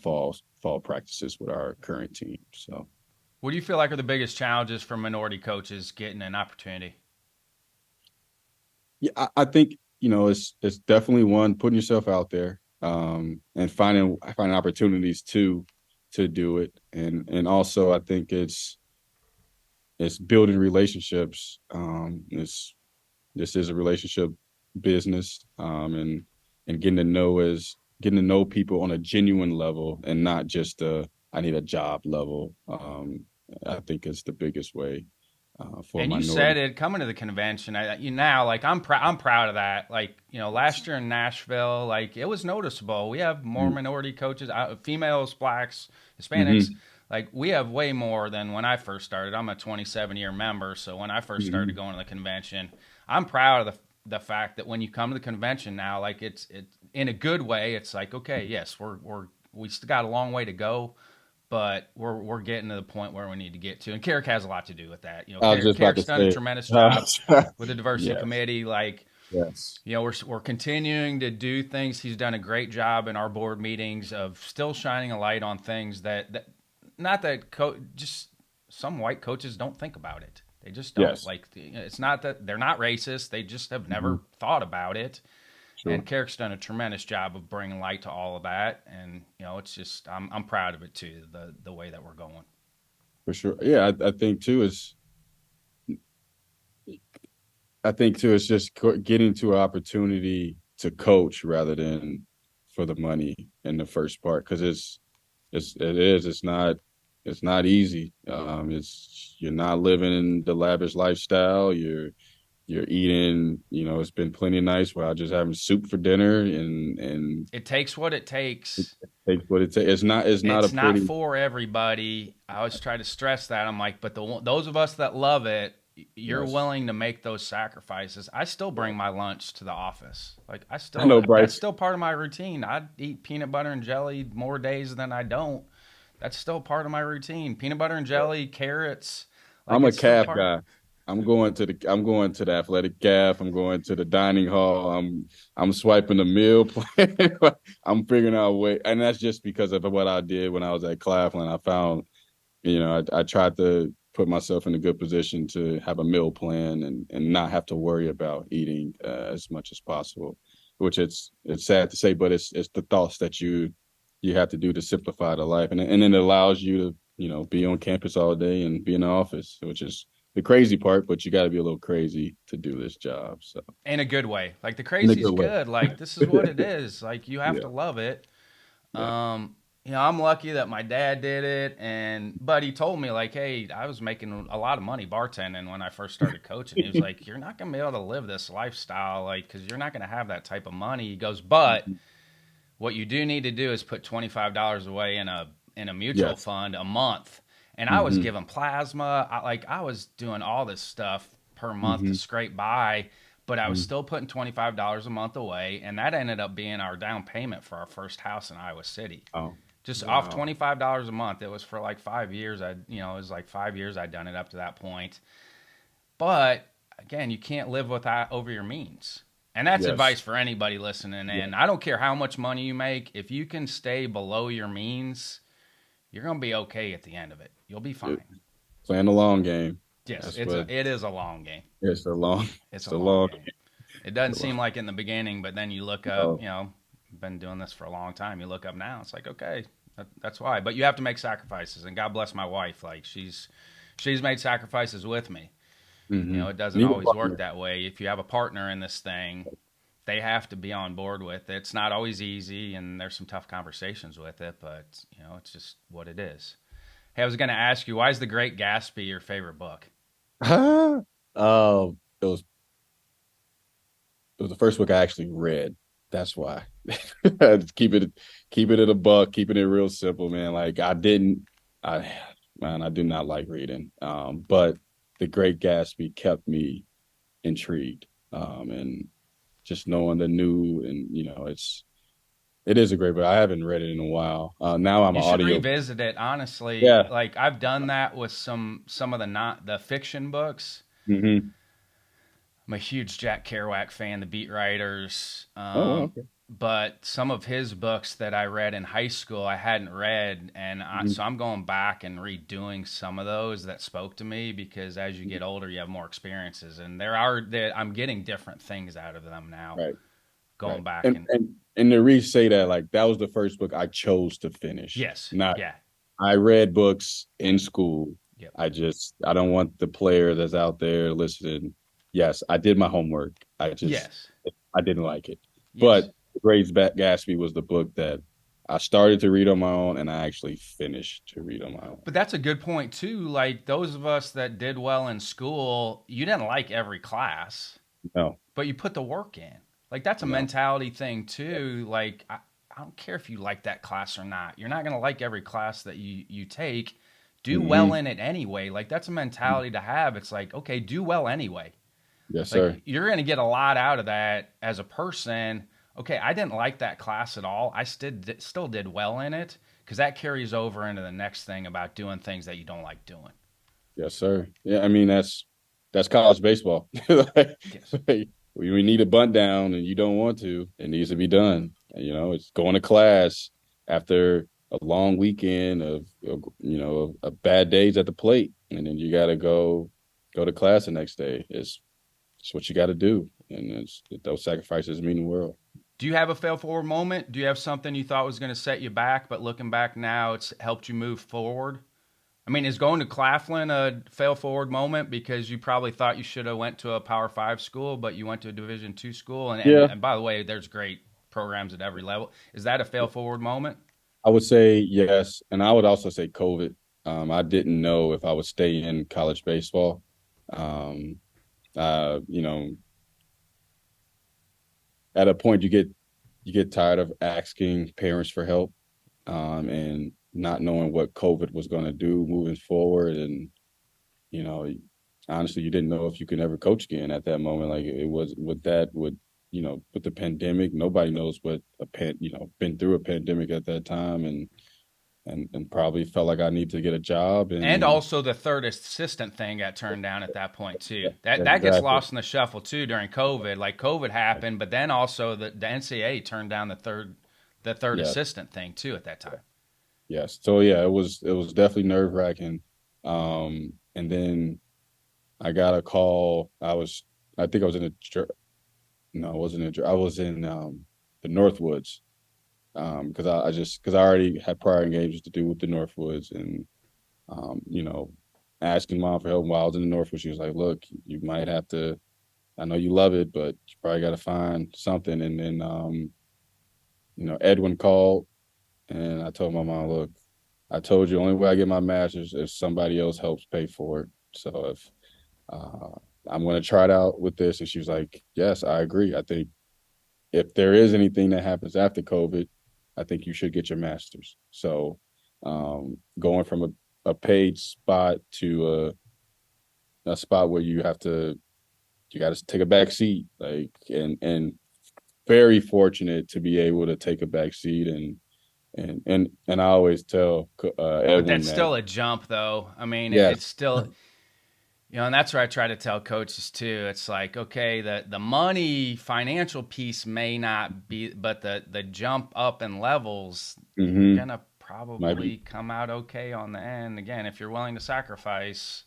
B: fall practices with our current team. So,
A: what do you feel like are the biggest challenges for minority coaches getting an opportunity?
B: Yeah, I think, it's definitely one, putting yourself out there and finding opportunities to do it. And also I think it's building relationships. This is a relationship business, and getting to know people on a genuine level and not just I need a job level. I think it's the biggest way for
A: and
B: minority.
A: You said it coming to the convention. I'm proud of that. Last year in Nashville, it was noticeable. We have more minority coaches, females, blacks, Hispanics. We have way more than when I first started. I'm a 27-year member, so when I first started going to the convention, I'm proud of the fact that when you come to the convention now, it's in a good way. It's like, okay, yes, we still got a long way to go, but we're getting to the point where we need to get to. And Kerrick has a lot to do with that. Kerrick's done a tremendous job with the diversity committee.
B: Yes.
A: We're continuing to do things. He's done a great job in our board meetings of still shining a light on things that not that just some white coaches don't think about it. They just don't.
B: Yes.
A: It's not that they're not racist. They just have never thought about it. Sure. And Kerrick's done a tremendous job of bringing light to all of that. And, it's just, I'm proud of it too, the way that we're going.
B: for sure. Yeah, I think too it's just getting to an opportunity to coach rather than for the money in the first part, because it's not easy. It's you're not living the lavish lifestyle. You're eating, it's been plenty of nights where I just having soup for dinner, and
A: It takes what it
B: it
A: takes.
B: takes what it takes. It's not a
A: It's not
B: pretty.
A: for everybody. I always try to stress that. I'm like, but those of us that love it, you're
B: Yes,
A: willing to make those sacrifices. I still bring my lunch to the office. Like
B: I know,
A: that's
B: Bryce.
A: still part of my routine. I eat peanut butter and jelly more days than I don't. That's still part of my routine. Peanut butter and jelly, carrots, like
B: I'm a
A: it's still
B: calf
A: part.
B: guy. I'm going to the athletic calf. I'm going to the dining hall. I'm swiping the meal plan. I'm figuring out a way, and that's just because of what I did when I was at Claflin. I found, I tried to put myself in a good position to have a meal plan and not have to worry about eating as much as possible. Which it's sad to say, but it's the thoughts that you have to do to simplify the life, and then it allows you to be on campus all day and be in the office, which is the crazy part. But you got to be a little crazy to do this job. So
A: In a good way. Like the
B: in a
A: crazy's
B: good way.
A: good. Like this is what it is. Like you have
B: Yeah,
A: to love it.
B: yeah.
A: I'm lucky that my dad did it, but he told me like, hey, I was making a lot of money bartending when I first started coaching. He was like, you're not gonna be able to live this lifestyle, like, because you're not gonna have that type of money. He goes, but what you do need to do is put $25 away in a mutual
B: Yes.
A: fund a month. And I was
B: Hmm.
A: giving plasma. I was doing all this stuff per month to
B: Hmm.
A: scrape by, but I was
B: Hmm.
A: still putting $25 a month away, and that ended up being our down payment for our first house in Iowa City.
B: Oh,
A: Just off
B: wow.
A: $25 a month. It was for like 5 years. It was like 5 years I'd done it up to that point. But again, you can't live without over your means. And that's
B: Yes.
A: advice for anybody listening
B: Yeah.
A: in. I don't care how much money you make. If you can stay below your means, you're going to be okay at the end of it. You'll be
B: Yeah.
A: fine.
B: Playing the long game.
A: Yes,
B: That's what
A: it is a long game.
B: it's the long.
A: It's
B: It's
A: a
B: the
A: long
B: long.
A: game. It doesn't
B: The long.
A: seem like in the beginning, but then you look up,
B: Oh,
A: been doing this for a long time. You look up now, it's like, okay, that's why. But you have to make sacrifices, and God bless my wife. Like she's made sacrifices with me.
B: hmm.
A: It doesn't
B: Need a
A: always work
B: partner.
A: that way. If you have a partner in this thing, they have to be on board with it. It's not always easy, and there's some tough conversations with it, but it's just what it is. Hey, I was going to ask you, why is The Great Gatsby your favorite book?
B: It was the first book I actually read. That's why. keep it keep it at a buck, keeping it real simple, man. Like I man, I do not like reading. But The Great Gatsby kept me intrigued. And just knowing the new, and it is a great book. I haven't read it in a while. Now I'm
A: You
B: an
A: should
B: audio.
A: revisit it, honestly.
B: Yeah.
A: Like I've done that with some of the not the fiction books.
B: Hmm.
A: I'm a huge Jack Kerouac fan, the beat writers.
B: Oh, okay.
A: But some of his books that I read in high school, I hadn't read, and
B: Hmm.
A: so I'm going back and redoing some of those that spoke to me because as you get older, you have more experiences, and I'm getting different things out of them now.
B: Right.
A: Going
B: Right.
A: back
B: And
A: and
B: and and the reason say that, like, that was the first book I chose to finish.
A: yes,
B: Not
A: yeah,
B: I read books in school.
A: yep,
B: I don't want the player that's out there listening. Yes, I did my homework.
A: yes,
B: I didn't like it. But
A: yes.
B: Gatsby was the book that I started to read on my own, and I actually finished to read on my own.
A: But that's a good point too. Like those of us that did well in school, you didn't like every class,
B: No,
A: but you put the work in. Like that's a
B: no.
A: mentality thing too. Like I don't care if you like that class or not. You're not going to like every class that you take. Do well
B: Hmm.
A: in it anyway. Like that's a mentality to have. It's like, okay, do well anyway.
B: Yes,
A: Like
B: sir.
A: you're going to get a lot out of that as a person. Okay, I didn't like that class at all. I still did well in it because that carries over into the next thing about doing things that you don't like doing.
B: Yes, sir. Yeah, I mean that's college baseball. like,
A: Yes.
B: we need a bunt down, and you don't want to. It needs to be done. And, it's going to class after a long weekend of bad days at the plate, and then you got to go to class the next day. It's what you got to do, and those sacrifices mean the world.
A: Do you have a fail forward moment? Do you have something you thought was going to set you back, but looking back now, it's helped you move forward? I mean, is going to Claflin a fail forward moment because you probably thought you should have went to a Power Five school, but you went to a Division II school? And,
B: Yeah,
A: and by the way, there's great programs at every level. Is that a fail forward moment?
B: I would say yes, and I would also say COVID. I didn't know if I would stay in college baseball. Um, you know, at a point you get tired of asking parents for help, and not knowing what COVID was going to do moving forward, and you know, honestly, you didn't know if you could ever coach again at that moment. Like it was with that, with with the pandemic, nobody knows what been through a pandemic at that time, and probably felt like I need to get a job.
A: And
B: And
A: also the third assistant thing got turned down at that point too.
B: yeah,
A: That gets
B: exactly.
A: lost in the shuffle too during COVID. Like COVID happened, but then also the NCAA turned down the third
B: Yeah,
A: assistant thing too at that time.
B: yes. So yeah, it was definitely nerve wracking. And then I got a call. I think I was in no, I wasn't in, I was in the Northwoods. Because I already had prior engagements to do with the Northwoods, and you know, asking mom for help while I was in the Northwoods. She was like, "Look, you might have to. I know you love it, but you probably got to find something." And then Edwin called, and I told my mom, "Look, I told you only way I get my master's if somebody else helps pay for it. So if uh, I'm going to try it out with this," and she was like, "Yes, I agree. I think if there is anything that happens after COVID, I think you should get your master's." So going from a paid spot to a spot where you got to take a back seat, like, and very fortunate to be able to take a back seat. And I always tell
A: But
B: Edwin
A: that's
B: that,
A: still a jump, though. I mean, it's
B: yes,
A: still, and that's where I try to tell coaches too. It's like, okay, the money financial piece may not be, but the jump up in levels, you're
B: hmm
A: gonna
B: might be,
A: probably come out okay on the end. Again, if you're willing to sacrifice,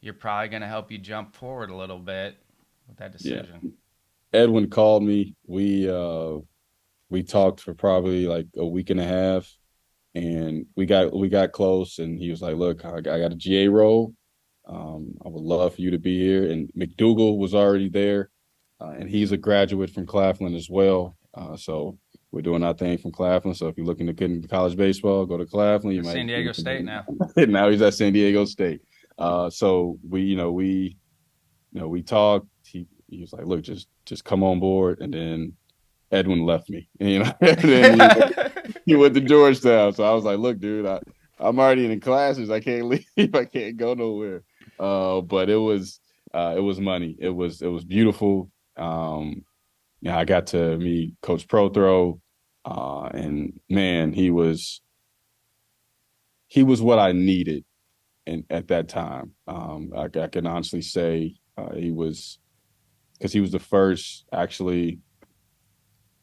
A: you're probably gonna help you jump forward a little bit with that
B: yeah.
A: decision.
B: Edwin called me. We talked for probably like a week and a half, and we got close. And he was like, "Look, I got a GA role. I would love for you to be here." And McDougal was already there, and he's a graduate from Claflin as well. So we're doing our thing from Claflin. So if you're looking to get into college baseball, go to Claflin. You
A: At
B: might
A: San
B: be
A: Diego State now.
B: now he's at San Diego State. So we talked. He was like, "Look, just come on board." And then Edwin left me. And then he went to Georgetown. So I was like, "Look, dude, I'm already in classes. I can't leave. I can't go nowhere." But it was money. It was beautiful. I got to meet Coach Prothrow, and man, he was what I needed, and at that time, I can honestly say he was, because he was the first actually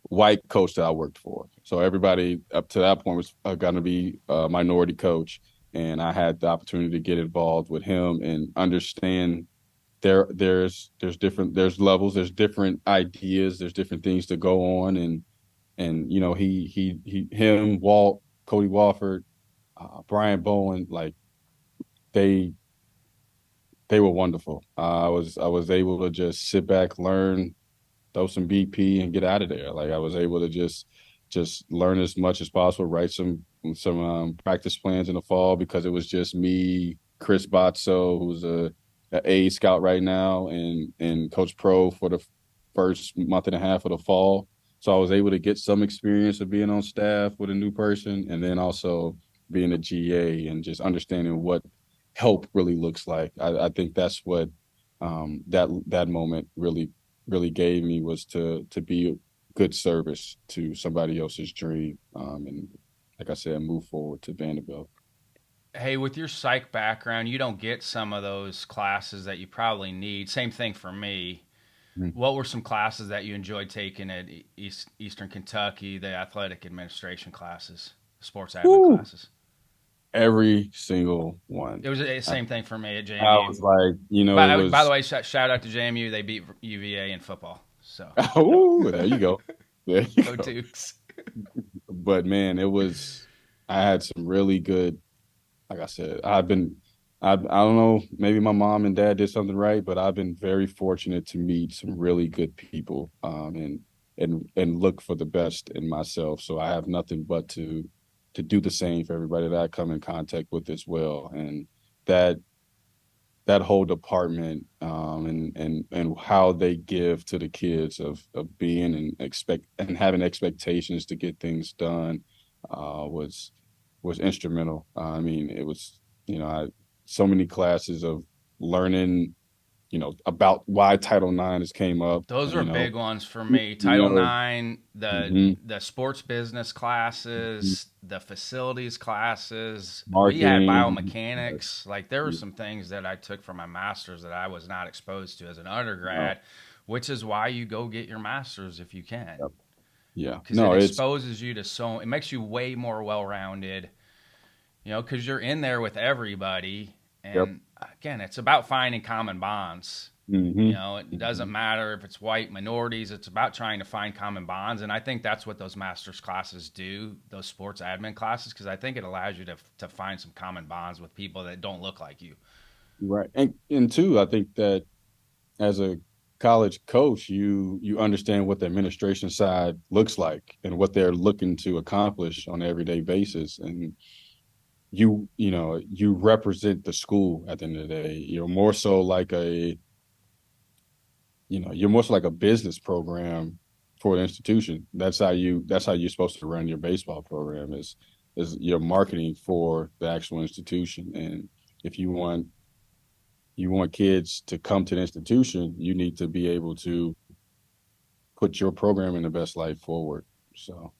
B: white coach that I worked for. So everybody up to that point was going to be a minority coach, and I had the opportunity to get involved with him and understand there's levels, there's different ideas, there's different things to go on, and him, Walt, Cody Walford, Brian Bowen, like they they were wonderful. I was able to just sit back, learn, throw some BP, and get out of there. Like I was able to just learn as much as possible, write some practice plans in the fall, because it was just me, Chris Botso, who's a scout right now, and Coach Pro for the first month and a half of the fall. So I was able to get some experience of being on staff with a new person, and then also being a GA and just understanding what help really looks like. I think that's what that moment really gave me, was to be good service to somebody else's dream, and like I said, move forward to Vanderbilt.
A: Hey, with your psych background, you don't get some of those classes that you probably need. Same thing for me.
B: Mhm.
A: What were some classes that you enjoyed taking at Eastern Kentucky, the athletic administration classes, sports admin
B: Woo!
A: classes?
B: Every single one.
A: It was the
B: I,
A: same thing for me at
B: I
A: JMU.
B: was like, it
A: By the
B: was.
A: way, shout out to JMU. They beat UVA in football. So
B: Oh, there you go, there you
A: go
B: go.
A: Dukes.
B: But man, it was. I had some really good like I said, I don't know, maybe my mom and dad did something right, but I've been very fortunate to meet some really good people, and look for the best in myself. So I have nothing but to do the same for everybody that I come in contact with as well. And that that whole department, and how they give to the kids of being and expect and having expectations to get things done, was instrumental. I mean, it was, so many classes of learning, about why Title IX has came up.
A: Those are big ones for me.
B: You
A: Title
B: know,
A: IX,
B: mhm,
A: the sports business classes, the facilities classes. We had
B: marketing.
A: biomechanics. Like there were some things that I took from my master's that I was not exposed to as an undergrad, which is why you go get your master's if you can,
B: Yep. Yeah,
A: because it
B: no, it's
A: exposes you to it makes you way more well-rounded. Because you're in there with everybody,
B: yep.
A: and again, it's about finding common bonds.
B: Hmm.
A: It doesn't matter if it's white, minorities. It's about trying to find common bonds, and I think that's what those master's classes do, those sports admin classes, because I think it allows you to find some common bonds with people that don't look like you.
B: Right. And two, I think that as a college coach, you understand what the administration side looks like and what they're looking to accomplish on an everyday basis. And you represent the school at the end of the day. You're more so like a business program for the institution. That's how you're supposed to run your baseball program, is your marketing for the actual institution. And if you want kids to come to the institution, you need to be able to put your program in the best light forward. So,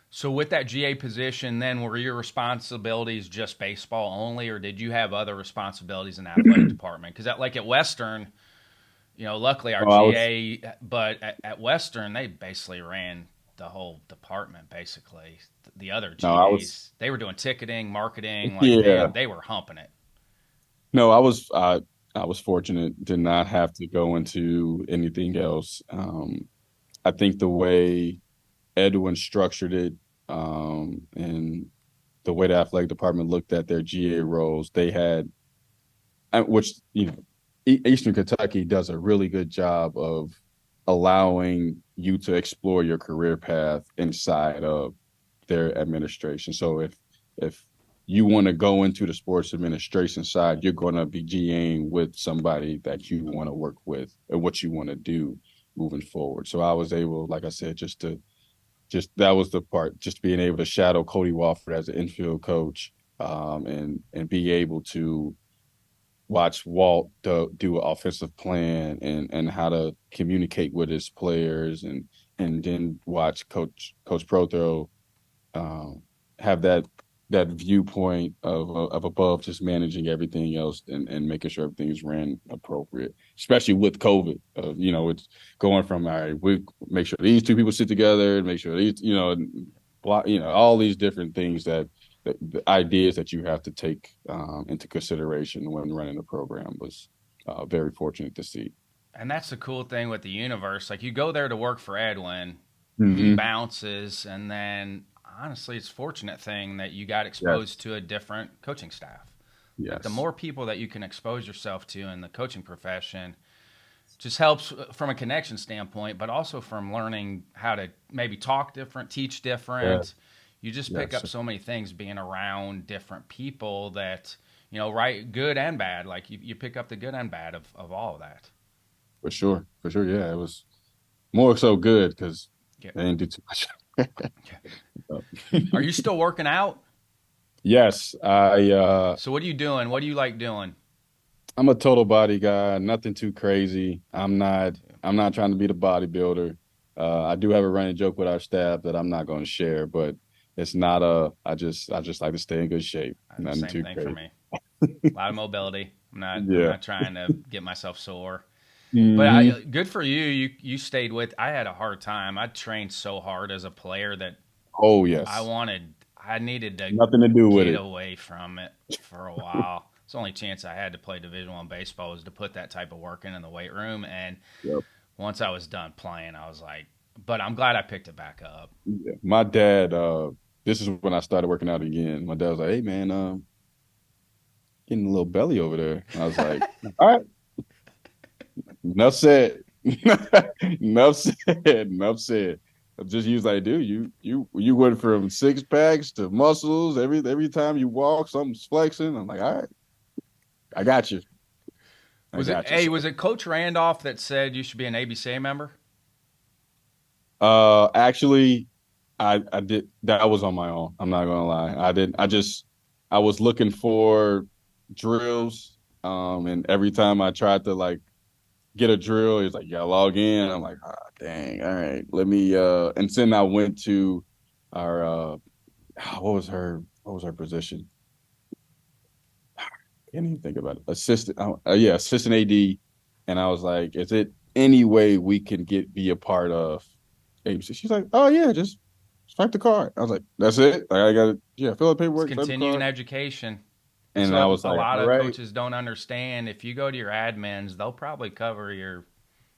A: So, with that GA position, then were your responsibilities just baseball only, or did you have other responsibilities in the athletic department? Because, like at Western, luckily our
B: oh, I was
A: GA, but at Western, they basically ran the whole department. Basically, the other
B: no, I was
A: GAs, they were doing ticketing, marketing, like they
B: yeah.
A: they were humping it.
B: No, I was fortunate to not have to go into anything else. I think the way Edwin structured it, and the way the athletic department looked at their GA roles, they had, which Eastern Kentucky does a really good job of allowing you to explore your career path inside of their administration. So if you want to go into the sports administration side, you're going to be GAing with somebody that you want to work with and what you want to do moving forward. So I was able, like I said, just that was the part, just being able to shadow Cody Wofford as an infield coach, and be able to watch Walt do an offensive plan and how to communicate with his players, and then watch Coach Prothro, um, have that viewpoint of above just managing everything else, and making sure everything's ran appropriate, especially with COVID. It's going from, all right, we make sure these two people sit together, and make sure these, all these different things, the ideas that you have to take, into consideration when running the program, was very fortunate to see.
A: And that's the cool thing with the universe. Like you go there to work for Edwin, he
B: Mm-hmm.
A: bounces, and then honestly, it's a fortunate thing that you got
B: Yes.
A: exposed to a different coaching staff. Like the
B: Yes.
A: more people that you can expose yourself to in the coaching profession just helps from a connection standpoint, but also from learning how to maybe talk different, teach
B: Yeah.
A: different. You just pick
B: Yes.
A: up so many things being around different people that, right, good and bad. Like you pick up the good and bad of all of that.
B: For sure. For sure. Yeah. It was more so good because
A: Yeah.
B: they didn't do too much.
A: Are you still working out?
B: Yes,
A: So what are you doing? What do you like doing?
B: I'm a total body guy, nothing too crazy. I'm
A: Me
B: not
A: too.
B: I'm not trying to be the bodybuilder. I do have a running joke with our staff that I'm not going to share, but it's not I just like to stay in good shape. Nothing
A: Same
B: too
A: thing for
B: crazy.
A: me. A lot of mobility. I'm
B: Yeah.
A: not trying to get myself sore. But
B: Hmm.
A: good for you. You stayed with. I had a hard time. I trained so hard as a player that
B: Oh
A: I
B: yes.
A: wanted. I needed to
B: Nothing to do with
A: get
B: it.
A: away from it for a while. It's the only chance I had to play Division I baseball was to put that type of work in the weight room. And
B: Yep.
A: once I was done playing, I was like, but I'm glad I picked it back up.
B: Yeah. My dad, this is when I started working out again. My dad was like, "Hey man, getting a little belly over there. And I was like, all right, enough said. Enough said. Enough said. I just use like, dude, you went from six packs to muscles. Every time you walk, something's flexing. I'm like, all right, I got you.
A: Was it Coach Randolph that said you should be an ABCA member?
B: Actually, I did. That was on my own. I'm not gonna lie. I didn't. I was looking for drills. And every time I tried to like get a drill, he's like, "You gotta log in." I'm like, "Ah, dang. All right, let me." And then I went to our what was her position? Can't even think about it. Assistant, yeah, assistant AD. And I was like, "Is it any way we can be a part of ABC?" She's like, "Oh yeah, just swipe the card." I was like, "That's it? Like, I got to, yeah, fill out paperwork,
A: It's
B: swipe the
A: continuing
B: card."
A: education.
B: And I
A: So
B: was
A: a
B: like,
A: lot
B: "All
A: of
B: right,
A: coaches don't understand. If you go to your admins, they'll probably cover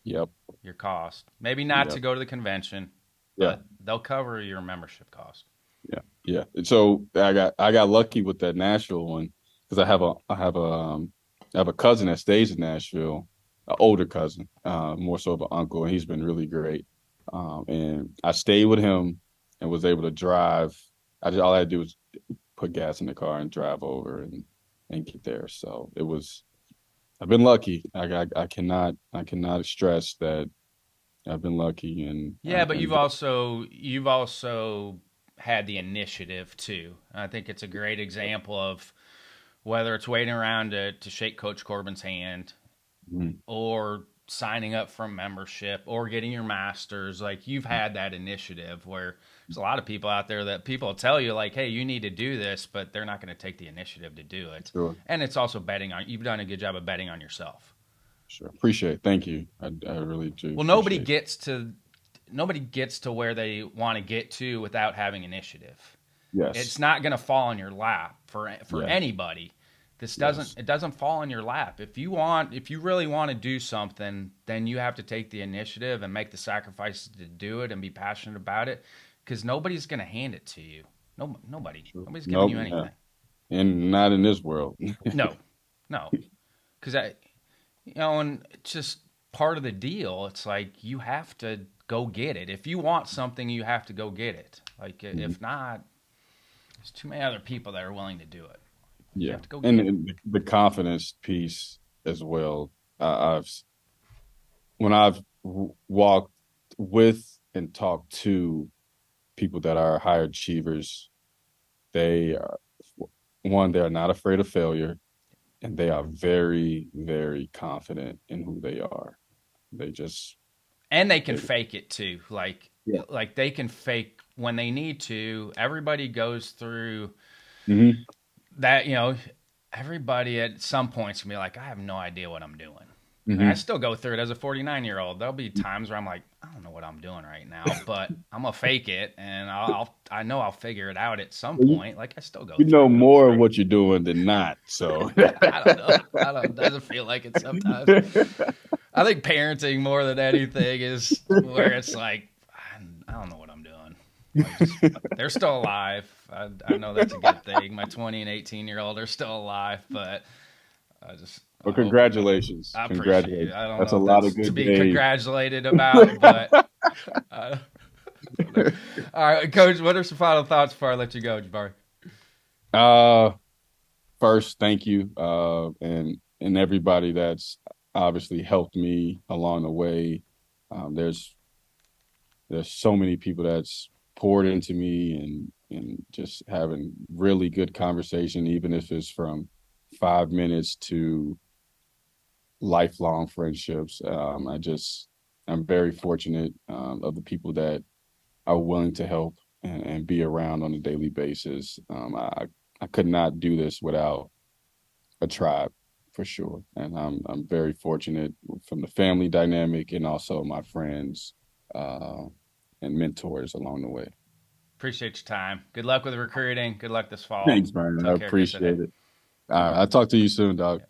B: yep,
A: your cost. Maybe not
B: yep,
A: to go to the convention,
B: yeah,
A: but they'll cover your membership cost.
B: yeah, yeah." And so I got lucky with that Nashville one because I have a cousin that stays in Nashville, an older cousin, more so of an uncle, and he's been really great. And I stayed with him and was able to drive. All I had to do was put gas in the car and drive over and get there. So it was. I've been lucky. I cannot stress that I've been lucky and
A: Yeah, but
B: and
A: you've also had the initiative too. I think it's a great example of whether it's waiting around to shake Coach Corbin's hand
B: mm,
A: or signing up for membership or getting your masters. Like you've had that initiative where there's a lot of people out there that people tell you like, hey, you need to do this, but they're not going to take the initiative to do it.
B: sure,
A: And it's also you've done a good job of betting on yourself.
B: sure. Appreciate it. Thank you. I really do
A: Well,
B: appreciate it.
A: nobody gets to where they want to get to without having initiative.
B: Yes.
A: It's not going to fall in your lap for
B: Yeah.
A: anybody.
B: Yes.
A: It doesn't fall in your lap. If you really want to do something, then you have to take the initiative and make the sacrifices to do it and be passionate about it because nobody's going to hand it to you. Nobody.
B: Sure.
A: Nobody's giving
B: Nope.
A: you
B: Yeah.
A: anything.
B: And not in this world.
A: No. No. Cuz and it's just part of the deal. It's like you have to go get it. If you want something, you have to go get it. Like
B: Mhm.
A: if not, there's too many other people that are willing to do it. You
B: Yeah.
A: have to go get it.
B: And the confidence piece as well. I've when I've walked with and talked to people that are higher achievers, they are one, they are not afraid of failure, and they are very, very confident in who they are. They just
A: And they can
B: they,
A: fake it too.
B: yeah.
A: Like they can fake when they need to. Everybody goes through
B: Hmm.
A: that, everybody at some points can be like, I have no idea what I'm doing. I
B: Hmm.
A: still go through it as a 49-year-old. There'll be times where I'm like, I don't know what I'm doing right now, but I'm gonna fake it, and I know I'll figure it out at some point. Like I still go
B: You know
A: through it.
B: more of what you're doing than not. So
A: I don't know. I don't. It doesn't feel like it sometimes. I think parenting more than anything is where it's like I don't know what I'm doing. Like they're still alive. I know that's a good thing. My 20 and 18-year-old are still alive, but
B: well,
A: I hope
B: congratulations.
A: I appreciate it.
B: Congratulations.
A: I don't
B: That's
A: know
B: a
A: if
B: lot
A: that's
B: of
A: to
B: good
A: be
B: days.
A: congratulated about, but uh, all right, Coach. What are some final thoughts before I let you go, Jabari?
B: uh First, thank you. And everybody that's obviously helped me along the way. There's so many people that's poured into me and just having really good conversation, even if it's from 5 minutes to lifelong friendships. I'm very fortunate of the people that are willing to help and be around on a daily basis. I could not do this without a tribe for sure, and I'm very fortunate from the family dynamic and also my friends uh, and mentors along the way.
A: Appreciate your time. Good luck with recruiting. Good luck this fall.
B: Thanks, man. I
A: Take care, guys. Today.
B: appreciate it. I'll talk to you soon, dog.